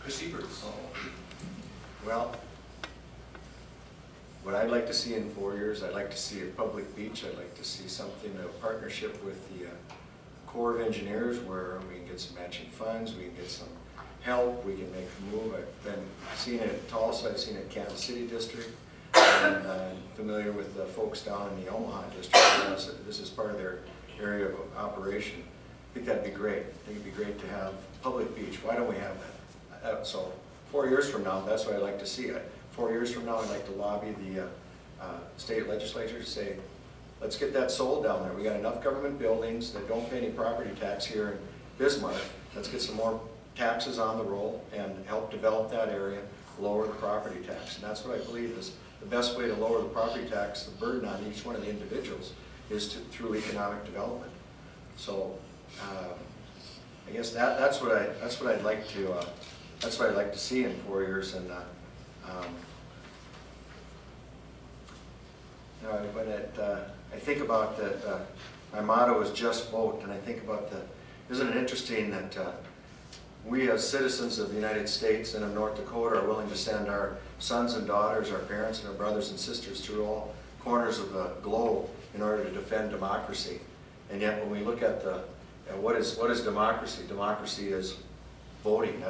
Chris Ebertz. Well, what I'd like to see in 4 years, I'd like to see a public beach. I'd like to see something, a partnership with the Corps of Engineers where we can get some matching funds, we can get some help, we can make a move. I've been seeing it at Tulsa, I've seen it at Kansas City District, and I'm familiar with the folks down in the Omaha District. This is part of their area of operation. I think that'd be great. I think it'd be great to have public beach. Why don't we have that? So 4 years from now, that's what I'd like to see. 4 years from now, I'd like to lobby the state legislature to say, let's get that sold down there. We got enough government buildings that don't pay any property tax here in Bismarck. Let's get some more taxes on the roll and help develop that area, lower the property tax. And that's what I believe is the best way to lower the property tax, the burden on each one of the individuals, is through economic development. So I guess that's what I'd like to see in 4 years. And you know, when I think about that, my motto is just vote, and I think about isn't it interesting that we as citizens of the United States and of North Dakota are willing to send our sons and daughters, our parents and our brothers and sisters through all corners of the globe in order to defend democracy. And yet when we look at what is democracy? Democracy is voting.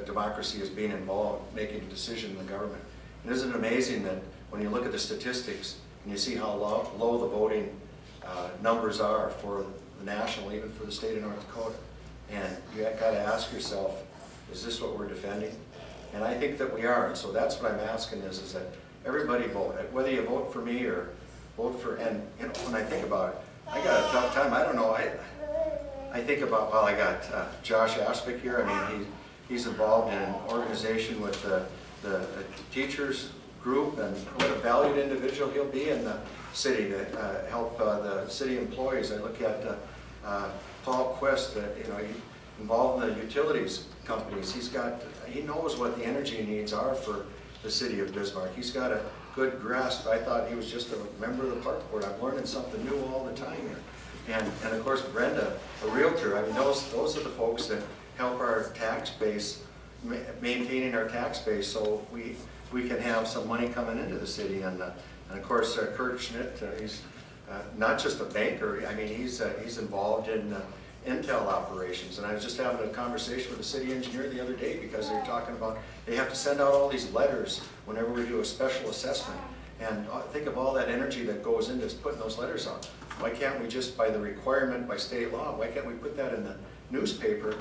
Democracy is being involved, making a decision in the government. And isn't it amazing that when you look at the statistics and you see how low the voting numbers are for the national, even for the state of North Dakota, and you got to ask yourself, is this what we're defending? And I think that we are. And so that's what I'm asking is that everybody vote, whether you vote for me or vote for. And you know, when I think about it, I got a tough time. I don't know. I think about, well, I got Josh Askvig here. I mean, he's involved in an organization with the teachers group, and what a valued individual he'll be in the city to help the city employees. I look at Paul Quist, you know, he's involved in the utilities companies. He knows what the energy needs are for the city of Bismarck. He's got a good grasp. I thought he was just a member of the park board. I'm learning something new all the time here. And of course Brenda, a realtor. I mean, those are the folks that help our tax base, maintaining our tax base, so we can have some money coming into the city. And of course Kurt Schmidt, he's not just a banker. I mean, he's involved in Intel operations. And I was just having a conversation with the city engineer the other day because they were talking about they have to send out all these letters whenever we do a special assessment. And think of all that energy that goes into putting those letters on. Why can't we just, by the requirement, by state law, why can't we put that in the newspaper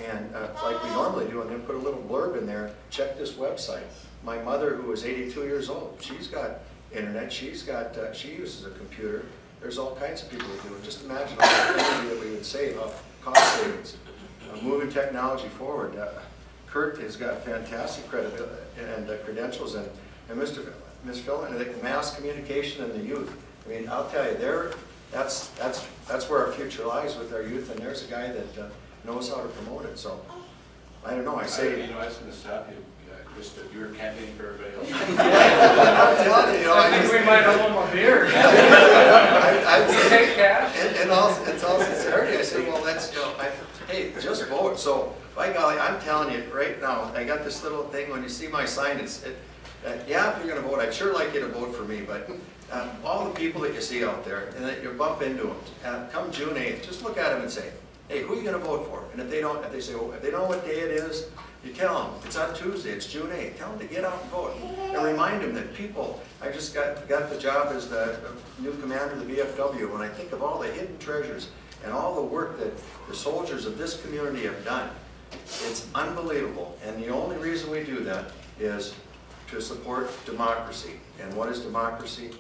and like we normally do, and then put a little blurb in there, check this website. My mother, who is 82 years old, she's got internet, she uses a computer. There's all kinds of people who do it. Just imagine all the energy that we would save, cost savings, moving technology forward. Kurt has got fantastic credibility and credentials, and Ms. Feldman, the mass communication and the youth. I mean, I'll tell you, that's where our future lies with our youth, and there's a guy that knows how to promote it. So, I don't know. I say, you know, I was going to stop you. Just that you were campaigning for everybody else. I'm telling you, I think we might have one more beer. I take cash. And also, it's all sincerity. I say, well, that's, you know, hey, just vote. So, by golly, I'm telling you right now, I got this little thing. When you see my sign, yeah, if you're going to vote, I'd sure like you to vote for me. But all the people that you see out there, and that you bump into them, come June 8th, just look at them and say, hey, who are you going to vote for? And if they don't, if they say, well, if they don't know what day it is, you tell them, it's on Tuesday, it's June 8th. Tell them to get out and vote. And remind them that people, I just got the job as the new commander of the VFW. When I think of all the hidden treasures and all the work that the soldiers of this community have done, it's unbelievable. And the only reason we do that is to support democracy. And what is democracy?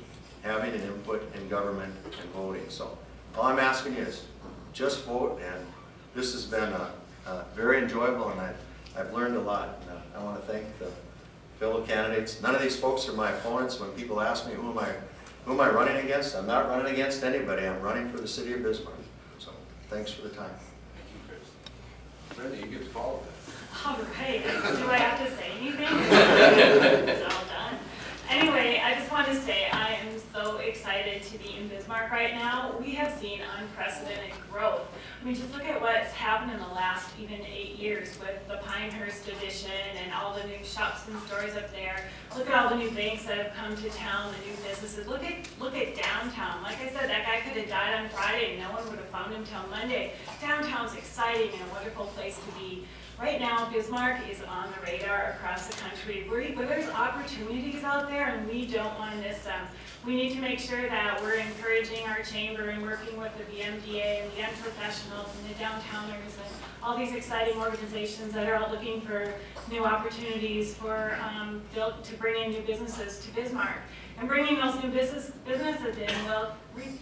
Having an input in government and voting. So all I'm asking you is just vote. And this has been very enjoyable, and I've learned a lot. And I want to thank the fellow candidates. None of these folks are my opponents. When people ask me who am I running against, I'm not running against anybody. I'm running for the city of Bismarck. So thanks for the time. Thank you, Chris. Brenda, you get to follow that. All right. Do I have to say anything? It's all done. Anyway, I just want to say I am so excited to be in Bismarck right now. We have seen unprecedented growth. I mean, just look at what's happened in the last even 8 years with the Pinehurst addition and all the new shops and stores up there. Look at all the new banks that have come to town, the new businesses. Look at downtown. Like I said, that guy could have died on Friday and no one would have found him till Monday. Downtown's exciting and a wonderful place to be. Right now, Bismarck is on the radar across the country. There's opportunities out there and we don't want to miss them. We need to make sure that we're encouraging our chamber and working with the BMDA and the young professionals and the downtowners and all these exciting organizations that are all looking for new opportunities for to bring in new businesses to Bismarck. And bringing those new businesses in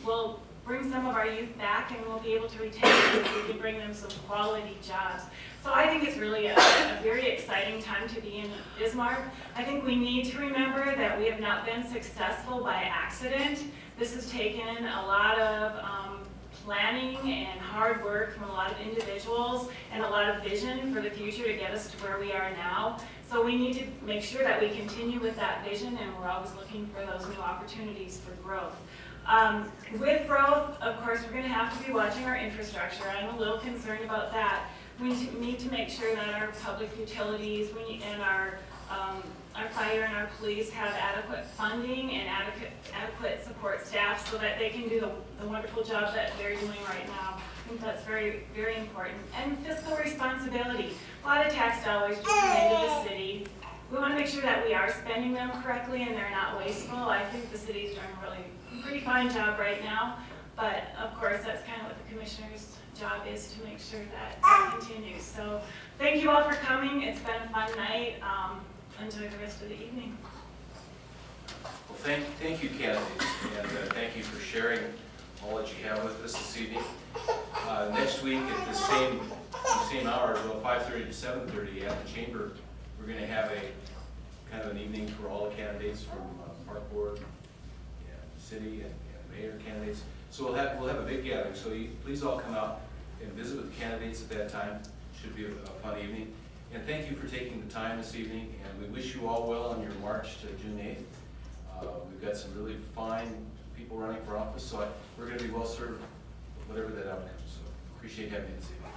will bring some of our youth back and we'll be able to retain them if we can bring them some quality jobs. So I think it's really a very exciting time to be in Bismarck. I think we need to remember that we have not been successful by accident. This has taken a lot of planning and hard work from a lot of individuals and a lot of vision for the future to get us to where we are now. So we need to make sure that we continue with that vision and we're always looking for those new opportunities for growth. With growth, of course, we're going to have to be watching our infrastructure. I'm a little concerned about that. We need to make sure that our public utilities and our fire and our police have adequate funding and adequate support staff so that they can do the wonderful job that they're doing right now. I think that's very, very important. And fiscal responsibility. A lot of tax dollars just come into the city. We want to make sure that we are spending them correctly and they're not wasteful. I think the city's doing a pretty fine job right now, but of course that's kind of what the commissioner's job is to make sure that continues. So thank you all for coming. It's been a fun night. Enjoy the rest of the evening. Well, thank you, candidates, and thank you for sharing all that you have with us this evening. Next week at the same hour, about 5:30 to 7:30 at the chamber, we're going to have a kind of an evening for all the candidates from Park Board, and city, and mayor candidates. So we'll have a big gathering. So please all come out and visit with the candidates at that time. Should be a fun evening. And thank you for taking the time this evening. And we wish you all well on your march to June 8th. We've got some really fine people running for office, so we're going to be well served with whatever that outcome. So appreciate having you this evening.